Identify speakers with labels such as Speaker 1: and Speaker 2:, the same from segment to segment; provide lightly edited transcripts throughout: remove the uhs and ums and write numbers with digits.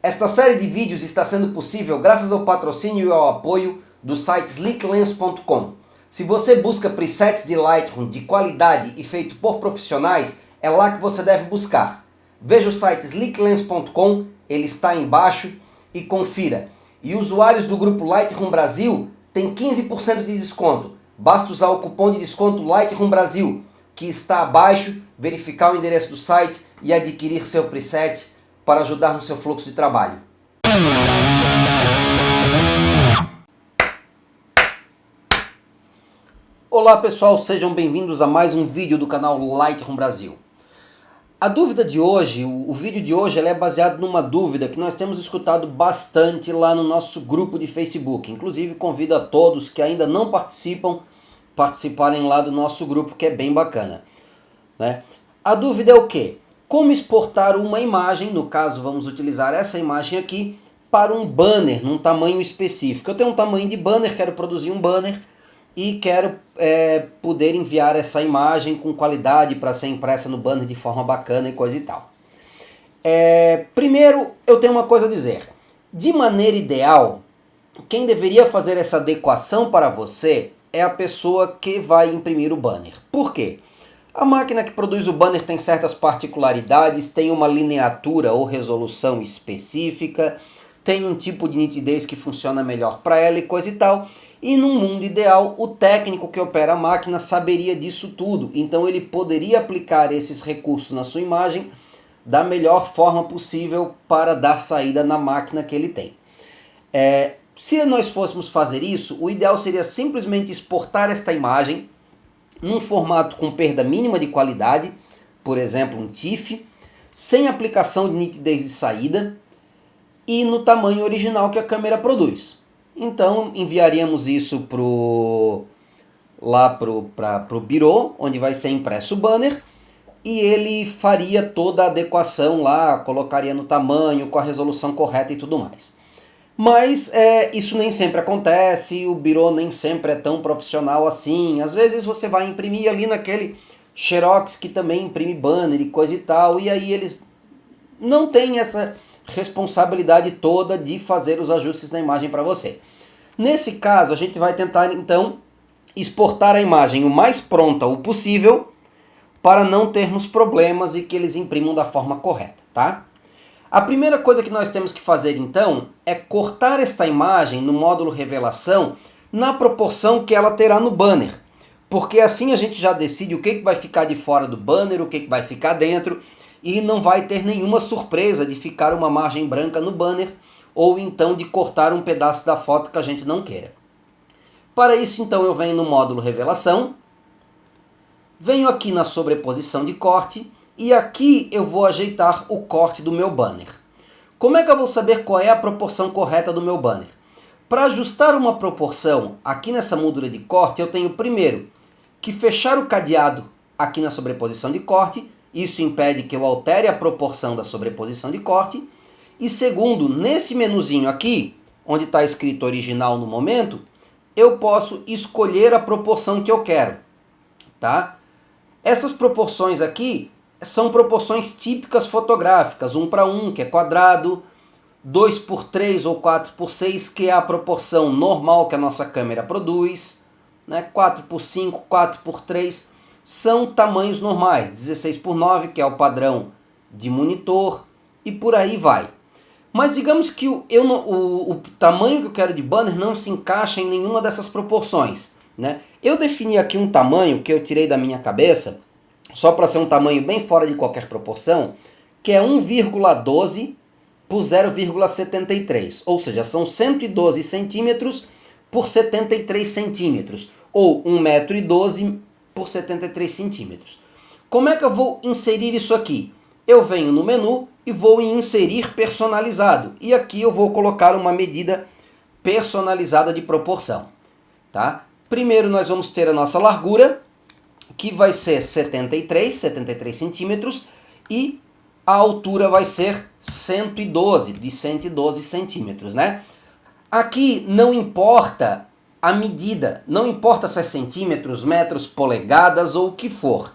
Speaker 1: Esta série de vídeos está sendo possível graças ao patrocínio e ao apoio do site sleeklens.com. Se você busca presets de Lightroom de qualidade e feito por profissionais, é lá que você deve buscar. Veja o site sleeklens.com, ele está aí embaixo, e confira. E usuários do grupo Lightroom Brasil têm 15% de desconto. Basta usar o cupom de desconto Lightroom Brasil, que está abaixo, verificar o endereço do site e adquirir seu preset para ajudar no seu fluxo de trabalho. Olá pessoal, sejam bem-vindos a mais um vídeo do canal Lightroom Brasil. A dúvida de hoje, o vídeo de hoje, é baseado numa dúvida que nós temos escutado bastante lá no nosso grupo de Facebook. Inclusive convido a todos que ainda não participarem lá do nosso grupo, que é bem bacana, né? A dúvida é o quê? Como exportar uma imagem, no caso vamos utilizar essa imagem aqui, para um banner num tamanho específico. Eu tenho um tamanho de banner, quero produzir um banner e quero poder enviar essa imagem com qualidade para ser impressa no banner de forma bacana e coisa e tal. Primeiro eu tenho uma coisa a dizer. De maneira ideal, quem deveria fazer essa adequação para você é a pessoa que vai imprimir o banner. Por quê? A máquina que produz o banner tem certas particularidades, tem uma lineatura ou resolução específica, tem um tipo de nitidez que funciona melhor para ela e coisa e tal. E num mundo ideal, o técnico que opera a máquina saberia disso tudo. Então ele poderia aplicar esses recursos na sua imagem da melhor forma possível para dar saída na máquina que ele tem. Se nós fôssemos fazer isso, o ideal seria simplesmente exportar esta imagem num formato com perda mínima de qualidade, por exemplo um TIFF, sem aplicação de nitidez de saída e no tamanho original que a câmera produz. Então enviaríamos isso para o birô, onde vai ser impresso o banner, e ele faria toda a adequação lá, colocaria no tamanho, com a resolução correta e tudo mais. Mas isso nem sempre acontece, o birô nem sempre é tão profissional assim. Às vezes você vai imprimir ali naquele Xerox que também imprime banner e coisa e tal, e aí eles não têm essa responsabilidade toda de fazer os ajustes na imagem para você. Nesse caso, a gente vai tentar então exportar a imagem o mais pronta o possível para não termos problemas e que eles imprimam da forma correta, tá? A primeira coisa que nós temos que fazer então é cortar esta imagem no módulo revelação na proporção que ela terá no banner. Porque assim a gente já decide o que vai ficar de fora do banner, o que vai ficar dentro, e não vai ter nenhuma surpresa de ficar uma margem branca no banner ou então de cortar um pedaço da foto que a gente não queira. Para isso então eu venho no módulo revelação, venho aqui na sobreposição de corte, e aqui eu vou ajeitar o corte do meu banner. Como é que eu vou saber qual é a proporção correta do meu banner? Para ajustar uma proporção aqui nessa moldura de corte, eu tenho primeiro que fechar o cadeado aqui na sobreposição de corte. Isso impede que eu altere a proporção da sobreposição de corte. E segundo, nesse menuzinho aqui, onde está escrito original no momento, eu posso escolher a proporção que eu quero, tá? Essas proporções aqui são proporções típicas fotográficas, 1:1, que é quadrado, 2:3 ou 4:6, que é a proporção normal que a nossa câmera produz, né? 4:5, 4:3 são tamanhos normais, 16:9, que é o padrão de monitor, e por aí vai. Mas digamos que o tamanho que eu quero de banner não se encaixa em nenhuma dessas proporções, né? Eu defini aqui um tamanho que eu tirei da minha cabeça, só para ser um tamanho bem fora de qualquer proporção, que é 1,12 por 0,73, ou seja, são 112 centímetros por 73 centímetros, ou 1,12 m por 73 centímetros. Como é que eu vou inserir isso aqui? Eu venho no menu e vou em inserir personalizado, e aqui eu vou colocar uma medida personalizada de proporção, tá? Primeiro nós vamos ter a nossa largura, que vai ser 73 centímetros, e a altura vai ser 112 centímetros, né? Aqui não importa a medida, não importa se é centímetros, metros, polegadas ou o que for,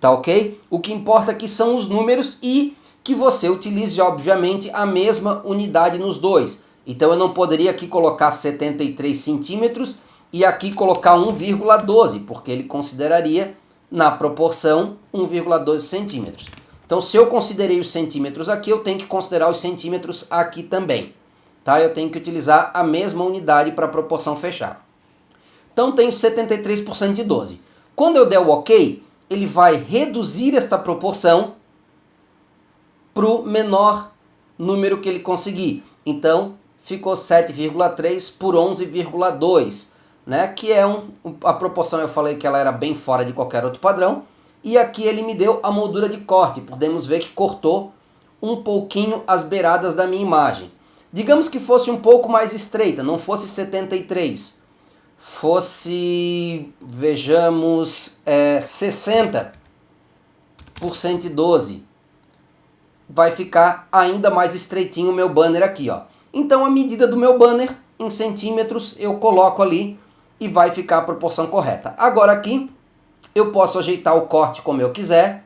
Speaker 1: tá ok? O que importa aqui são os números e que você utilize, obviamente, a mesma unidade nos dois. Então eu não poderia aqui colocar 73 centímetros e aqui colocar 1,12, porque ele consideraria na proporção 1,12 centímetros. Então se eu considerei os centímetros aqui, eu tenho que considerar os centímetros aqui também. Tá? Eu tenho que utilizar a mesma unidade para a proporção fechar. Então tenho 73% de 12. Quando eu der o OK, ele vai reduzir esta proporção para o menor número que ele conseguir. Então ficou 7,3 por 11,2. Né, que é a proporção, eu falei que ela era bem fora de qualquer outro padrão, e aqui ele me deu a moldura de corte, podemos ver que cortou um pouquinho as beiradas da minha imagem. Digamos que fosse um pouco mais estreita, não fosse 73, fosse, vejamos, 60 por 112, vai ficar ainda mais estreitinho o meu banner aqui, ó. Então a medida do meu banner em centímetros eu coloco ali, e vai ficar a proporção correta. Agora aqui, eu posso ajeitar o corte como eu quiser,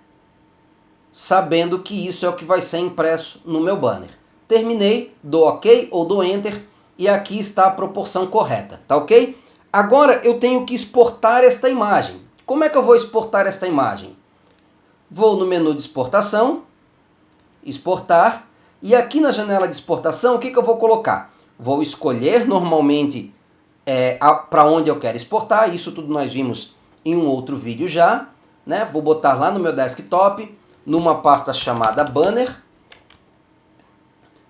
Speaker 1: sabendo que isso é o que vai ser impresso no meu banner. Terminei, dou OK ou dou Enter, e aqui está a proporção correta, tá ok? Agora eu tenho que exportar esta imagem. Como é que eu vou exportar esta imagem? Vou no menu de exportação, exportar, e aqui na janela de exportação, o que eu vou colocar? Vou escolher normalmente para onde eu quero exportar, isso tudo nós vimos em um outro vídeo já, né? Vou botar lá no meu desktop, numa pasta chamada banner,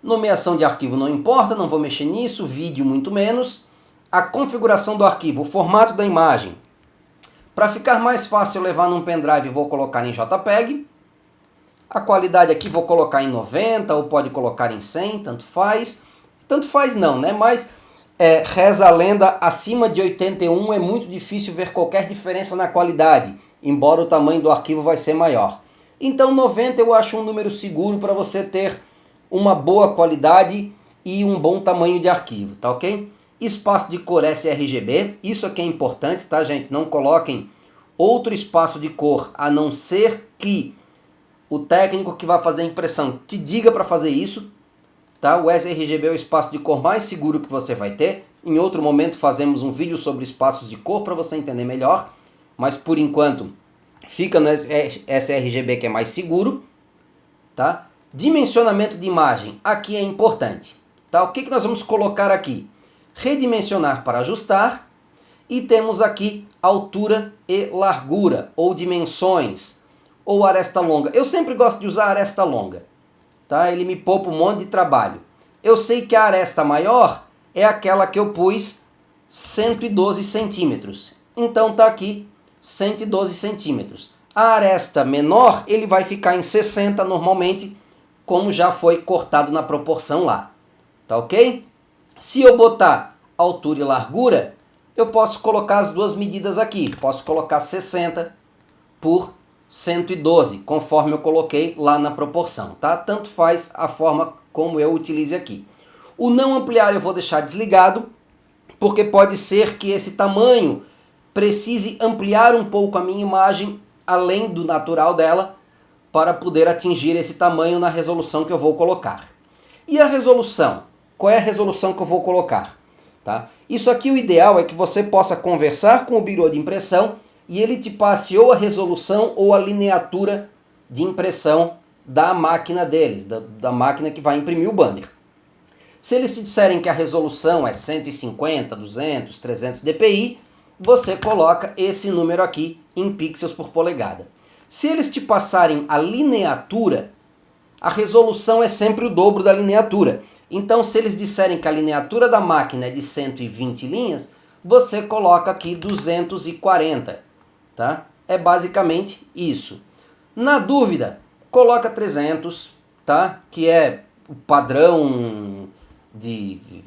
Speaker 1: nomeação de arquivo não importa, não vou mexer nisso, vídeo muito menos, a configuração do arquivo, o formato da imagem, para ficar mais fácil eu levar num pendrive vou colocar em JPEG, a qualidade aqui vou colocar em 90 ou pode colocar em 100, tanto faz não, né? Mas reza a lenda, acima de 81 é muito difícil ver qualquer diferença na qualidade, embora o tamanho do arquivo vai ser maior. Então 90 eu acho um número seguro para você ter uma boa qualidade e um bom tamanho de arquivo, tá ok? Espaço de cor sRGB, isso aqui é importante, tá gente? Não coloquem outro espaço de cor, a não ser que o técnico que vai fazer a impressão te diga para fazer isso. Tá? O sRGB é o espaço de cor mais seguro que você vai ter. Em outro momento fazemos um vídeo sobre espaços de cor para você entender melhor. Mas por enquanto fica no sRGB que é mais seguro. Tá? Dimensionamento de imagem. Aqui é importante. Tá? O que nós vamos colocar aqui? Redimensionar para ajustar. E temos aqui altura e largura. Ou dimensões. Ou aresta longa. Eu sempre gosto de usar aresta longa. Tá? Ele me poupa um monte de trabalho. Eu sei que a aresta maior é aquela que eu pus 112 centímetros. Então tá aqui 112 centímetros. A aresta menor ele vai ficar em 60 normalmente, como já foi cortado na proporção lá. Tá ok? Se eu botar altura e largura, eu posso colocar as duas medidas aqui. Posso colocar 60 por 112, conforme eu coloquei lá na proporção, tá? Tanto faz a forma como eu utilize aqui. O não ampliar eu vou deixar desligado, porque pode ser que esse tamanho precise ampliar um pouco a minha imagem, além do natural dela, para poder atingir esse tamanho na resolução que eu vou colocar. E a resolução? Qual é a resolução que eu vou colocar? Tá? Isso aqui o ideal é que você possa conversar com o birô de impressão e ele te passe ou a resolução ou a lineatura de impressão da máquina deles, da máquina que vai imprimir o banner. Se eles te disserem que a resolução é 150, 200, 300 dpi, você coloca esse número aqui em pixels por polegada. Se eles te passarem a lineatura, a resolução é sempre o dobro da lineatura. Então, se eles disserem que a lineatura da máquina é de 120 linhas, você coloca aqui 240. Tá? É basicamente isso. Na dúvida, coloca 300, tá? Que é o padrão,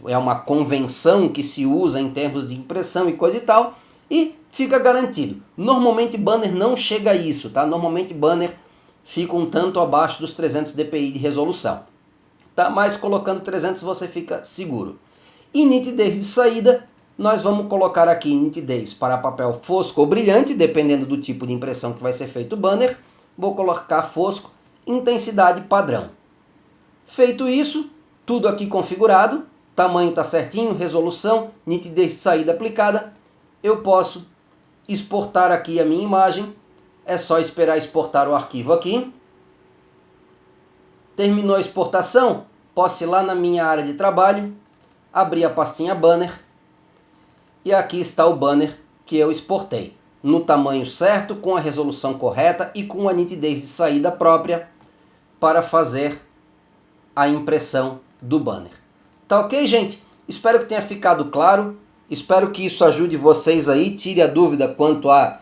Speaker 1: é uma convenção que se usa em termos de impressão e coisa e tal, e fica garantido. Normalmente banner não chega a isso, tá? Normalmente banner fica um tanto abaixo dos 300 dpi de resolução. Tá? Mas colocando 300 você fica seguro. E nitidez de saída, nós vamos colocar aqui nitidez para papel fosco ou brilhante, dependendo do tipo de impressão que vai ser feito o banner. Vou colocar fosco. intensidade padrão. Feito isso, tudo aqui configurado, tamanho está certinho, resolução, nitidez de saída aplicada, eu posso exportar aqui a minha imagem, é só esperar exportar o arquivo aqui. Terminou a exportação, posso ir lá na minha área de trabalho, abrir a pastinha banner, e aqui está o banner que eu exportei, no tamanho certo, com a resolução correta e com a nitidez de saída própria para fazer a impressão do banner. Tá ok, gente? Espero que tenha ficado claro, espero que isso ajude vocês aí, tire a dúvida quanto a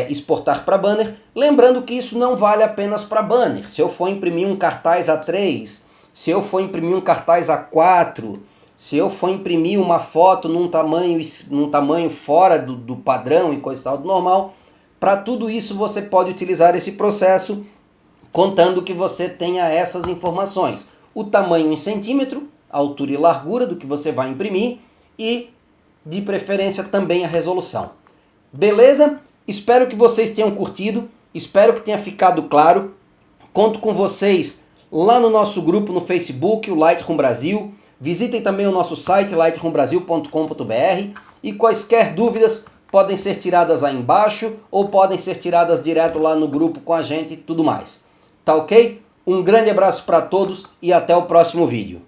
Speaker 1: exportar para banner. Lembrando que isso não vale apenas para banner. Se eu for imprimir um cartaz A3, se eu for imprimir um cartaz A4, se eu for imprimir uma foto num tamanho fora do padrão e coisa e tal do normal, para tudo isso você pode utilizar esse processo, contando que você tenha essas informações. O tamanho em centímetro, a altura e largura do que você vai imprimir e, de preferência, também a resolução. Beleza? Espero que vocês tenham curtido, espero que tenha ficado claro. Conto com vocês lá no nosso grupo no Facebook, o Lightroom Brasil. Visitem também o nosso site, lightroombrasil.com.br, e quaisquer dúvidas podem ser tiradas aí embaixo ou podem ser tiradas direto lá no grupo com a gente e tudo mais. Tá ok? Um grande abraço para todos e até o próximo vídeo.